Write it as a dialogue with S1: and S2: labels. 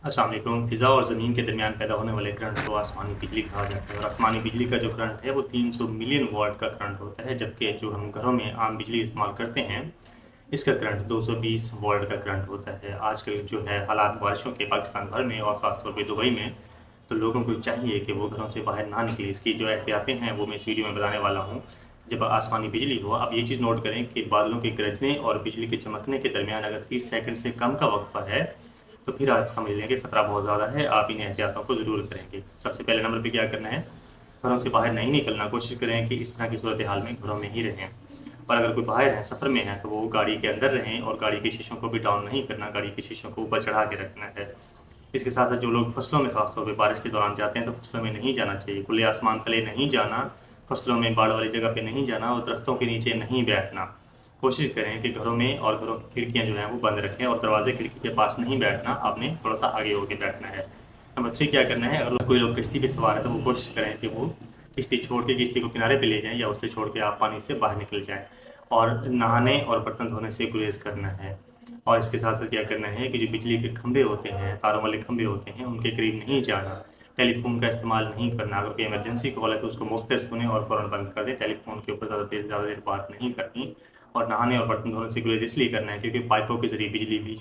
S1: अस्सलाम वालेकुम। फ़िज़ा और ज़मीन के दरमियान पैदा होने वाले करंट को आसमानी बिजली कहा जाता है और आसमानी बिजली का जो करंट है वो 300 मिलियन वॉट का करंट होता है, जबकि जो हम घरों में आम बिजली इस्तेमाल करते हैं इसका करंट 220 वोल्ट का करंट होता है। आजकल जो है हालात बारिशों के पाकिस्तान भर में और ख़ासतौर पे दुबई में, तो लोगों को चाहिए कि वो घरों से बाहर ना निकले। इसकी जो एहतियातें हैं वो मैं इस वीडियो में बताने वाला हूँ। जब आसमानी बिजली हो, आप ये चीज़ नोट करें कि बादलों के गरजने और बिजली के चमकने के दरमियान अगर 30 सेकंड से कम का वक्फा है तो फिर आप समझ लें कि ख़तरा बहुत ज़्यादा है। आप इन एहतियातों को ज़रूर करेंगे। सबसे पहले नंबर पे क्या करना है, घरों से बाहर नहीं निकलना। कोशिश करें कि इस तरह की सूरत हाल में घरों में ही रहें, और अगर कोई बाहर है, सफ़र में है, तो वो गाड़ी के अंदर रहें और गाड़ी के शीशों को भी डाउन नहीं करना, गाड़ी के शीशों को ऊपर चढ़ा के रखना है। इसके साथ साथ जो लोग फसलों में ख़ास तौर पे बारिश के दौरान जाते हैं तो फसलों में नहीं जाना चाहिए, खुले आसमान तले नहीं जाना, फसलों में बाढ़ वाली जगह पे नहीं जाना और दरख्तों के नीचे नहीं बैठना। कोशिश करें कि घरों में और घरों की खिड़कियाँ जो हैं वो बंद रखें और दरवाजे खिड़की के पास नहीं बैठना, आपने थोड़ा सा आगे होकर बैठना है। नंबर 3 क्या करना है, अगर कोई लोग किश्ती पे सवार है तो वो कोशिश करें कि वो किश्ती छोड़ के किश्ती को किनारे पे ले जाएँ या उसे छोड़ के आप पानी से बाहर निकल जाएँ। और नहाने और बर्तन धोने से गुरेज़ करना है। और इसके साथ-साथ क्या करना है कि जो बिजली के खंभे होते हैं, तारों वाले खंभे होते हैं, उनके करीब नहीं जाना। टेलीफ़ोन का इस्तेमाल नहीं करना। अगर कोई इमरजेंसी कॉल है तो उसको मुख्तर सुनें और फ़ौरन बंद कर दें। टेलीफ़ोन के ऊपर ज़्यादा देर बात नहीं करनी। और नहाने और बर्तन धोने से गुरेज़ इसलिए करना है क्योंकि पाइपों के ज़रिए बिजली भी